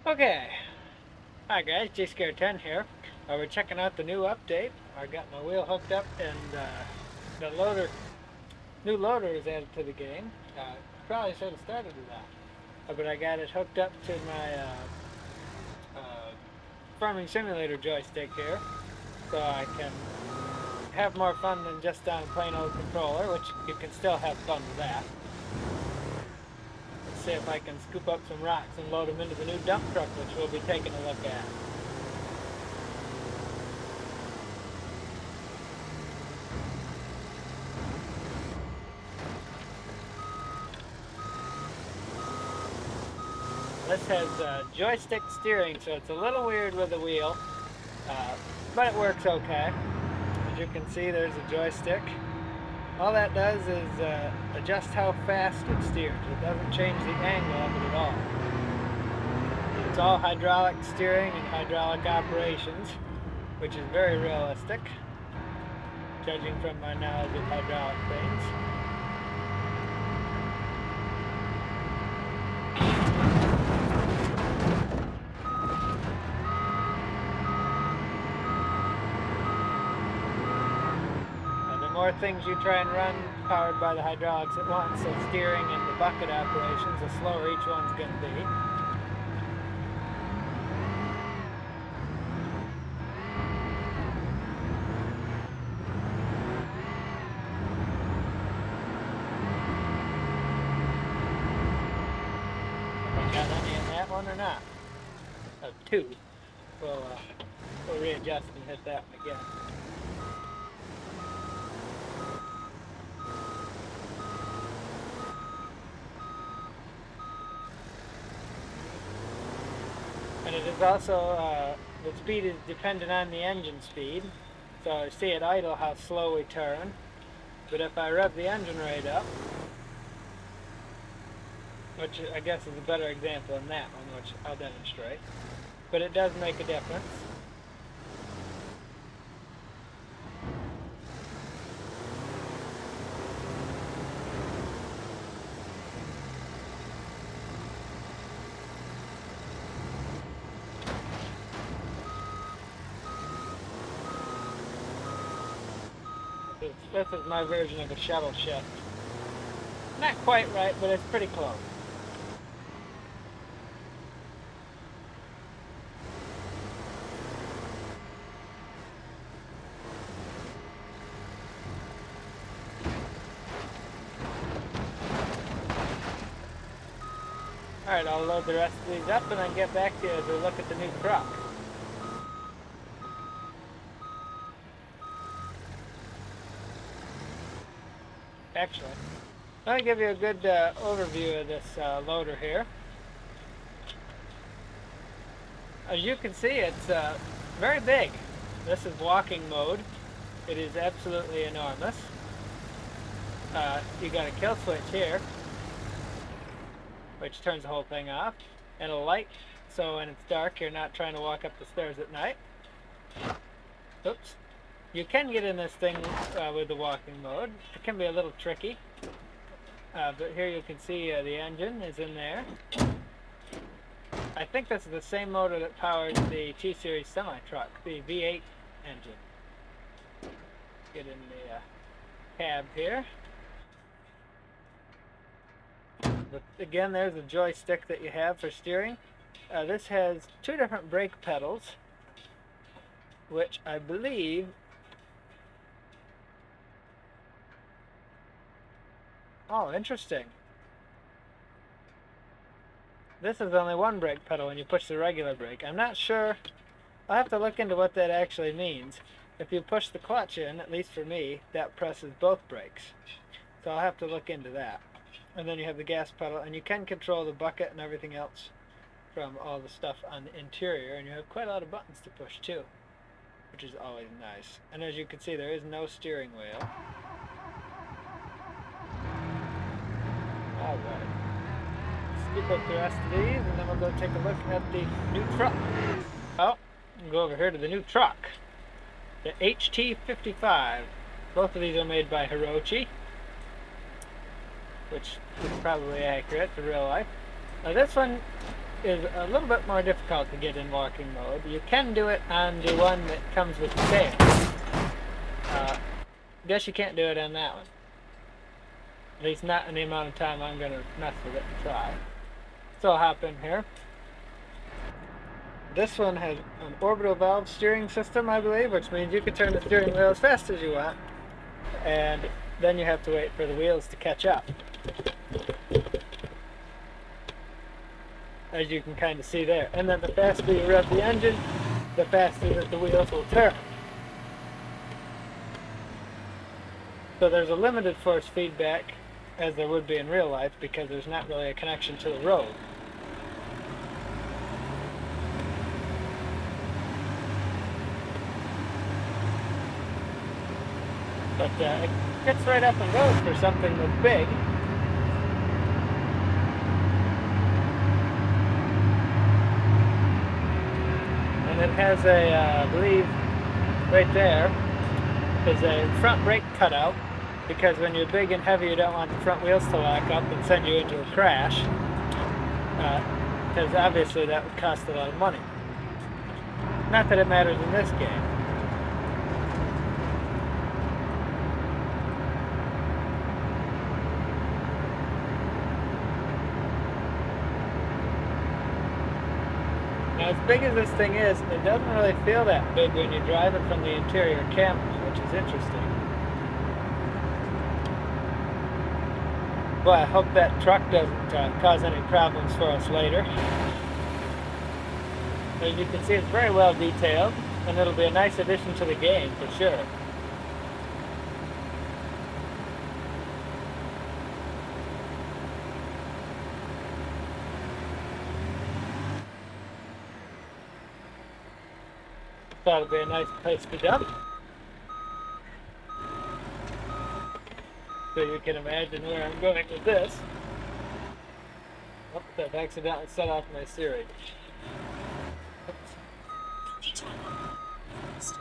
Okay, hi guys, J-Scare10 here. We're checking out the new update. I got my wheel hooked up and the new loader is added to the game. Probably should have started with that. But I got it hooked up to my farming simulator joystick here, so I can have more fun than just on a plain old controller, which you can still have fun with that. Let's see if I can scoop up some rocks and load them into the new dump truck, which we'll be taking a look at. This has joystick steering, so it's a little weird with the wheel, but it works okay. As you can see, there's a joystick. All that does is adjust how fast it steers. It doesn't change the angle of it at all. It's all hydraulic steering and hydraulic operations, which is very realistic, judging from my knowledge of hydraulic things. More things you try and run powered by the hydraulics at once, so steering and the bucket operations, the slower each one's going to be. Got any in that one or not? Two. We'll readjust and hit that one again. And it is also, the speed is dependent on the engine speed. So I see at idle how slow we turn. But if I rev the engine rate up, which I guess is a better example than that one, which I'll demonstrate. But it does make a difference. This is my version of a shuttle shift. Not quite right, but it's pretty close. Alright, I'll load the rest of these up and then get back to you to look at the new truck. Actually, let me give you a good overview of this loader here. As you can see, it's very big. This is walking mode. It is absolutely enormous. You got a kill switch here, which turns the whole thing off, and a light, so when it's dark you're not trying to walk up the stairs at night. Oops. You can get in this thing with the walking mode. It can be a little tricky, but here you can see the engine is in there. I think this is the same motor that powers the T-Series semi-truck, the V8 engine. Get in the cab here. But again, there's a joystick that you have for steering. This has two different brake pedals, which I believe oh, interesting. This is only one brake pedal when you push the regular brake. I'm not sure. I'll have to look into what that actually means. If you push the clutch in, at least for me, that presses both brakes. So I'll have to look into that. And then you have the gas pedal, and you can control the bucket and everything else from all the stuff on the interior, and you have quite a lot of buttons to push too, which is always nice. And as you can see, there is no steering wheel. Alright. Skip up the rest of these, and then we'll go take a look at the new truck. Oh, we'll go over here to the new truck. The HT55. Both of these are made by Hirochi, which is probably accurate to real life. Now this one is a little bit more difficult to get in walking mode. You can do it on the one that comes with the stairs. Guess you can't do it on that one. At least not in the amount of time I'm going to mess with it and try. So I'll hop in here. This one has an orbital valve steering system, I believe, which means you can turn the steering wheel as fast as you want. And then you have to wait for the wheels to catch up. As you can kind of see there. And then the faster you rev the engine, the faster that the wheels will turn. So there's a limited force feedback, as there would be in real life, because there's not really a connection to the road. But it gets right up and goes for something that's big. And it has a, I believe, right there, is a front brake cutout, because when you're big and heavy you don't want the front wheels to lock up and send you into a crash, because obviously that would cost a lot of money. Not that it matters in this game. Now, as big as this thing is, it doesn't really feel that big when you drive it from the interior camera, which is interesting. Well, I hope that truck doesn't cause any problems for us later. As you can see, it's very well detailed, and it'll be a nice addition to the game for sure. Thought it'd be a nice place to dump. So you can imagine where I'm going with this. Oh, I've accidentally set off my Siri. Oops. Just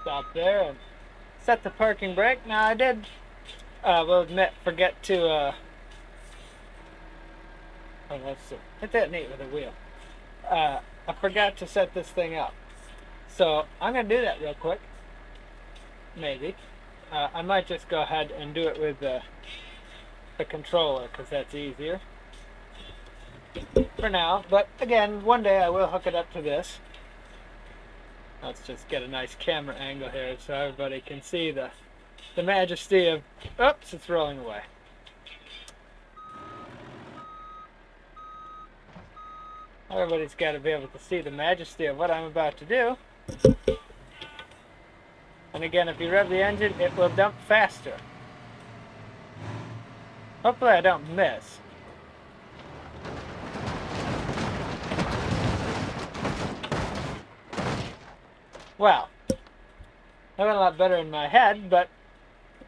stop there and set the parking brake. Now I did, will admit, forget to, oh, let's see. Hit that neat with a wheel. I forgot to set this thing up. So I'm going to do that real quick. Maybe. I might just go ahead and do it with the controller, because that's easier for now. But again, one day I will hook it up to this. Let's just get a nice camera angle here so everybody can see the majesty of... Oops, it's rolling away. Everybody's got to be able to see the majesty of what I'm about to do. And again, if you rev the engine, it will dump faster. Hopefully I don't miss. Well, that went a lot better in my head, but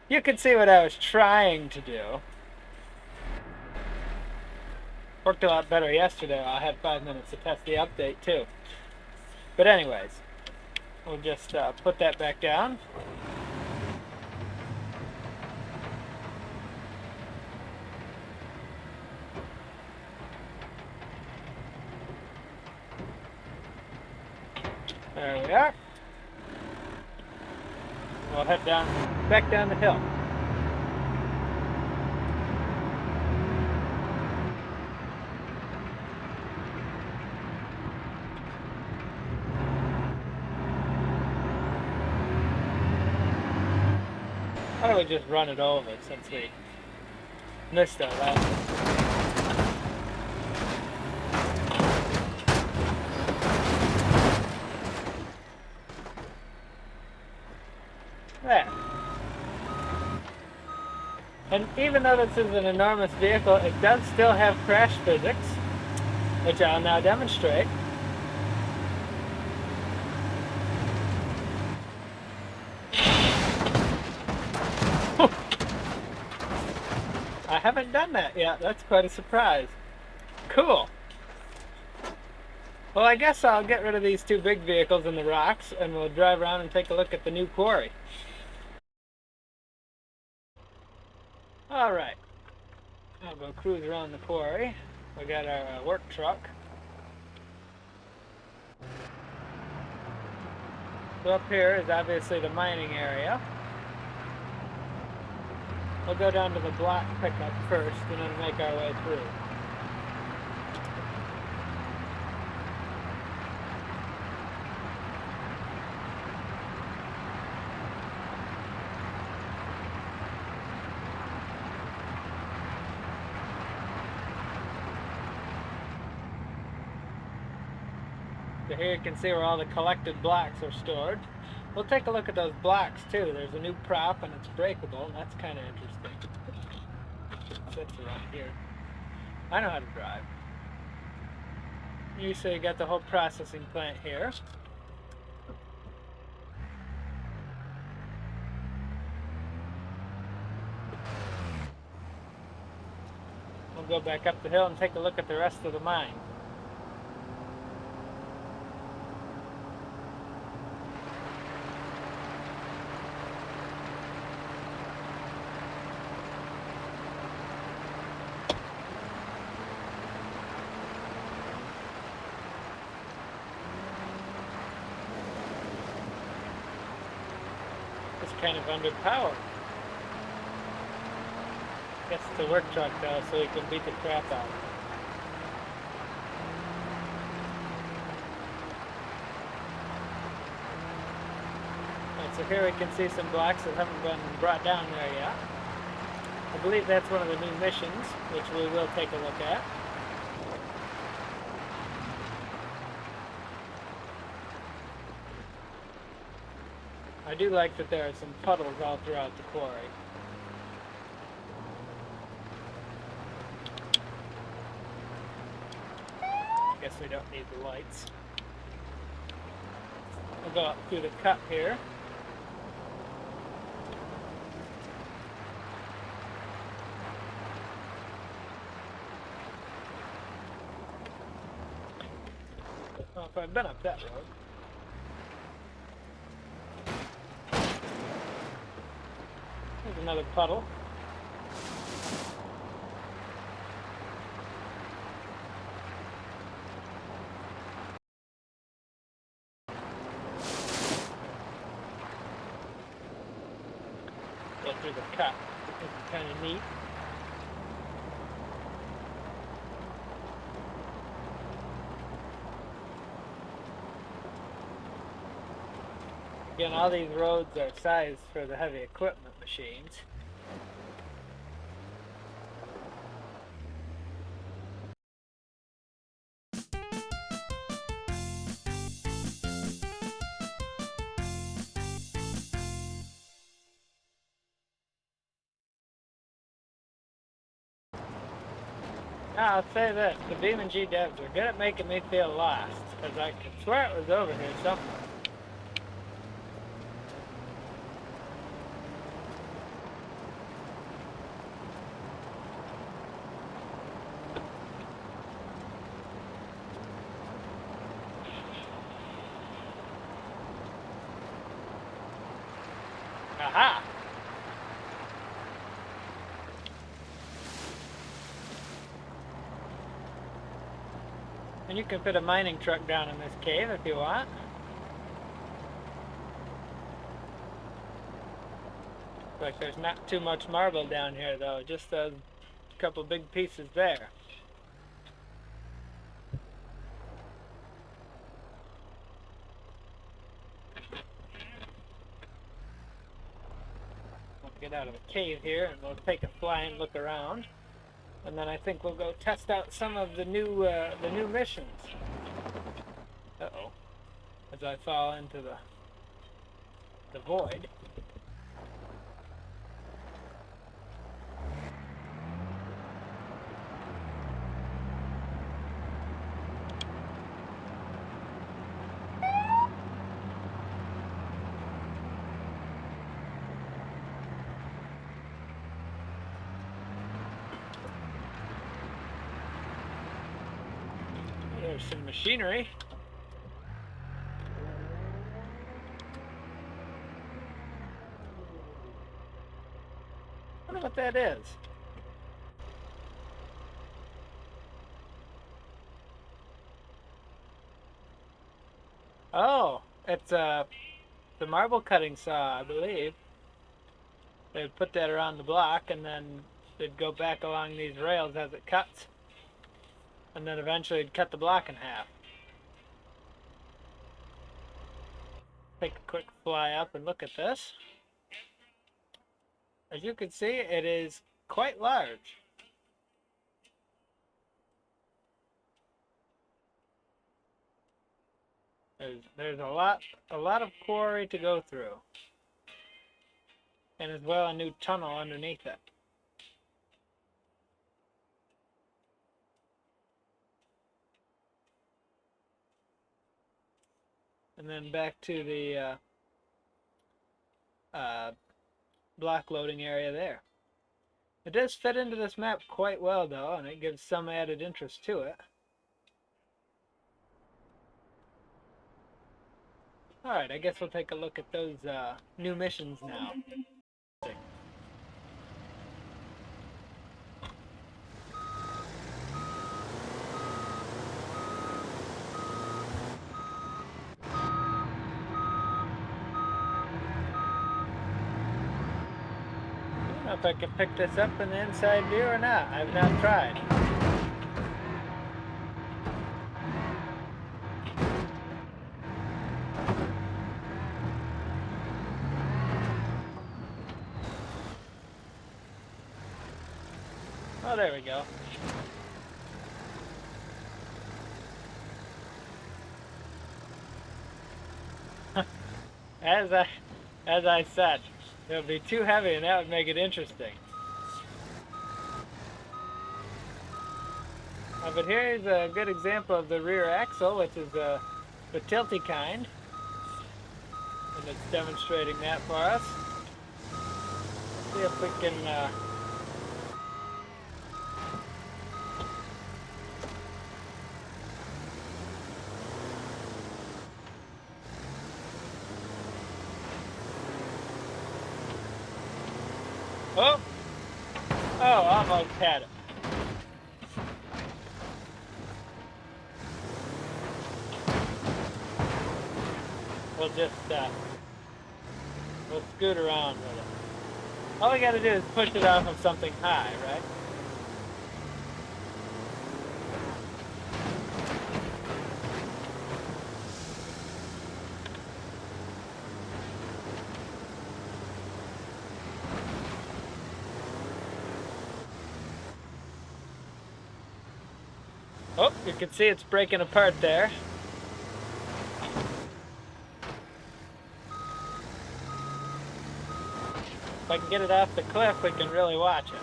you can see what I was trying to do. Worked a lot better yesterday. I had 5 minutes to test the update too. But anyways, we'll just put that back down. There we are. We'll head back down the hill. Why don't we just run it over since we missed our last one? There. And even though this is an enormous vehicle, it does still have crash physics, which I'll now demonstrate. I haven't done that yet. That's quite a surprise. Cool. Well, I guess I'll get rid of these two big vehicles and the rocks, and we'll drive around and take a look at the new quarry. Alright. I'll go cruise around the quarry. We got our work truck. So up here is obviously the mining area. We'll go down to the black pickup first and then make our way through. So here you can see where all the collected blocks are stored. We'll take a look at those blocks too. There's a new prop and it's breakable, and that's kind of interesting. It sits around here. I know how to drive. You got the whole processing plant here. We'll go back up the hill and take a look at the rest of the mine. It's kind of underpowered. Gets the work truck though, so he can beat the crap out of it. Right, so here we can see some blocks that haven't been brought down there yet. I believe that's one of the new missions, which we will take a look at. I do like that there are some puddles all throughout the quarry. I guess we don't need the lights. We'll go up through the cut here. I don't know if I've been up that road. There's another puddle. Go through the cut. This is kind of neat. Again, all these roads are sized for the heavy equipment machines. Now, I'll say this, the Beamng.Drive are good at making me feel lost, because I could swear it was over here somewhere. Aha! And you can fit a mining truck down in this cave if you want. Looks like there's not too much marble down here though, just a couple big pieces there. We'll get out of the cave here and we'll take a flying look around. And then I think we'll go test out some of the new missions. Uh-oh. As I fall into the void. There's some machinery. I wonder what that is. Oh, it's the marble cutting saw, I believe. They'd put that around the block, and then they'd go back along these rails as it cuts, and then eventually it'd cut the block in half. Take a quick fly up and look at this. As you can see, it is quite large. There's a lot of quarry to go through, and as well a new tunnel underneath it. And then back to the block loading area there. It does fit into this map quite well though, and it gives some added interest to it. Alright, I guess we'll take a look at those new missions now. I don't know if I can pick this up in the inside view or not. I've not tried. Oh, there we go. As I said, it would be too heavy and that would make it interesting. But here's a good example of the rear axle, which is the tilty kind. And it's demonstrating that for us. See if we can oh! Oh, almost had it. We'll just we'll scoot around with it. All we gotta do is push it off of something high, right? Oh, you can see it's breaking apart there. If I can get it off the cliff, we can really watch it.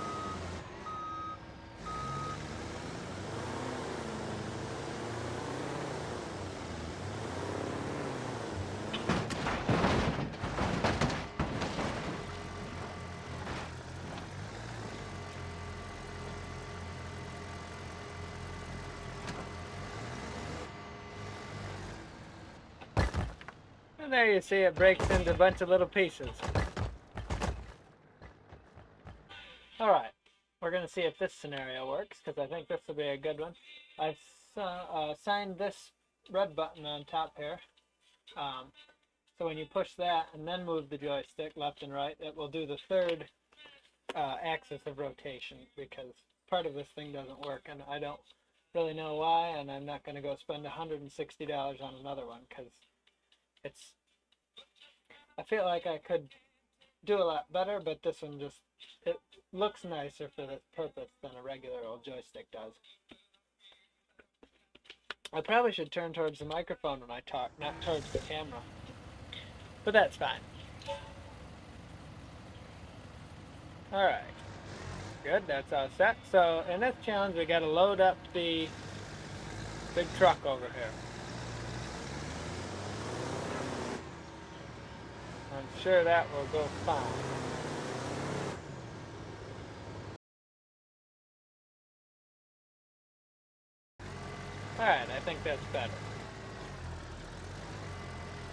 And there you see it breaks into a bunch of little pieces. Alright, we're going to see if this scenario works, because I think this will be a good one. I've signed this red button on top here. So when you push that and then move the joystick left and right, it will do the third axis of rotation, because part of this thing doesn't work, and I don't really know why, and I'm not going to go spend $160 on another one, because I feel like I could do a lot better, but this one just, it looks nicer for this purpose than a regular old joystick does. I probably should turn towards the microphone when I talk, not towards the camera. But that's fine. Alright. Good, that's all set. So in this challenge we gotta load up the big truck over here. I'm sure that will go fine. Alright, I think that's better.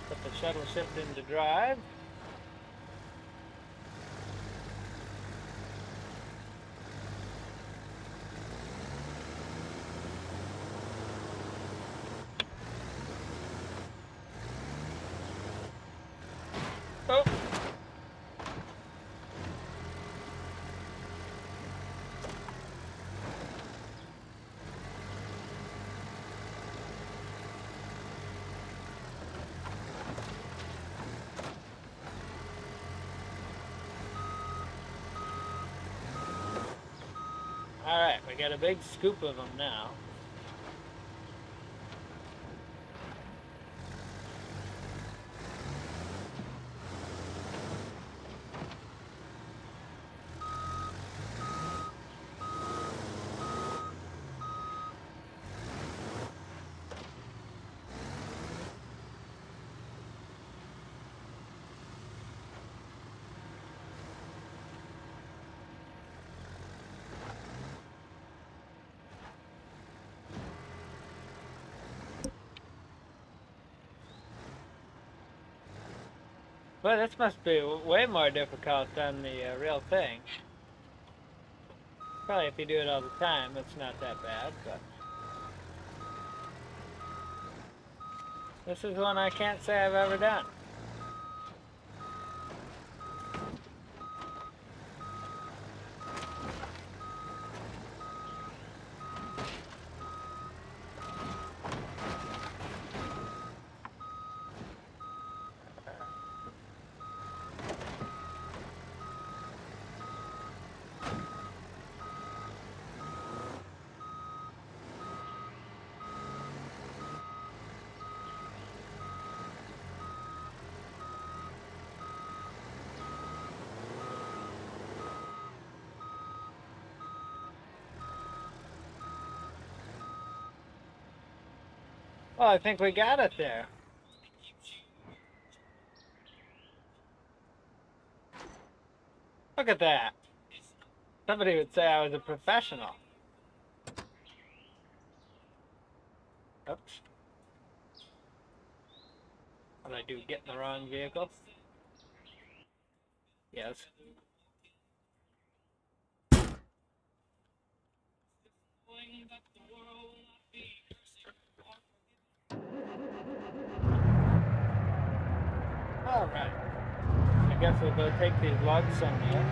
Put the shuttle shift into drive. Alright, we got a big scoop of them now. Well, this must be way more difficult than the real thing. Probably if you do it all the time, it's not that bad, but... This is one I can't say I've ever done. Well, I think we got it there. Look at that. Somebody would say I was a professional. Oops. What did I do? Get in the wrong vehicle? Yes. Alright. I guess we'll go take these logs somewhere.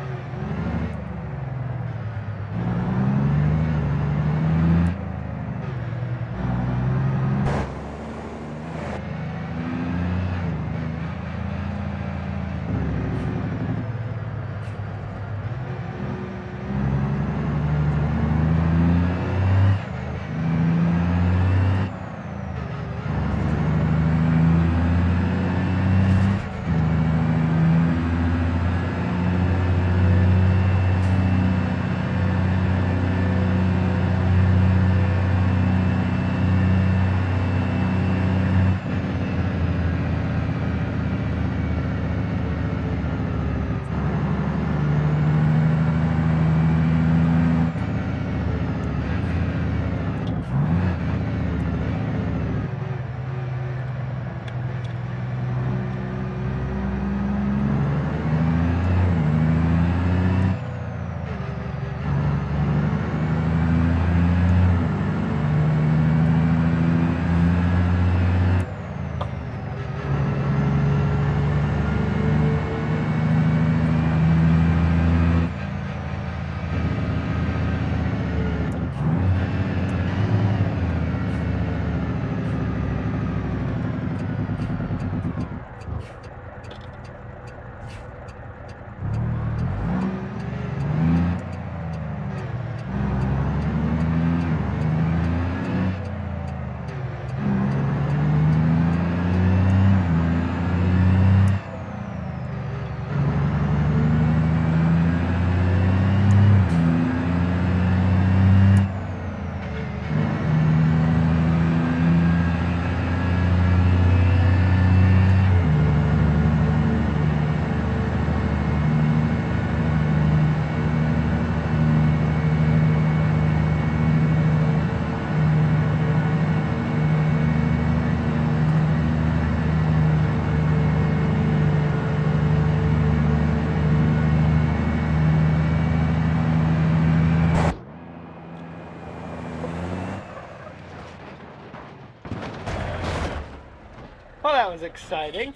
Well, that was exciting.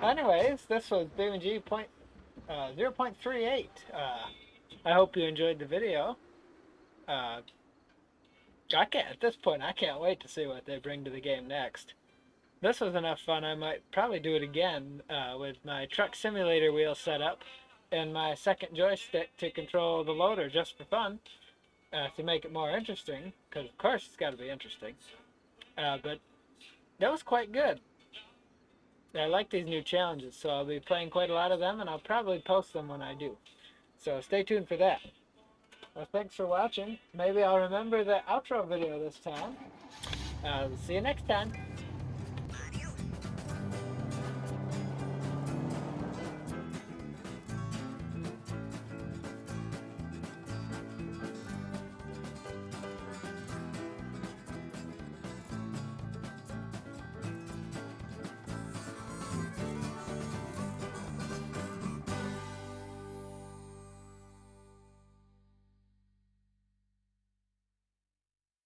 Anyways, this was Beamng 0.38. I hope you enjoyed the video. At this point, I can't wait to see what they bring to the game next. This was enough fun, I might probably do it again with my truck simulator wheel set up and my second joystick to control the loader just for fun. to make it more interesting, because of course it's got to be interesting. But that was quite good. I like these new challenges, so I'll be playing quite a lot of them, and I'll probably post them when I do. So stay tuned for that. Well, thanks for watching. Maybe I'll remember the outro video this time. See you next time.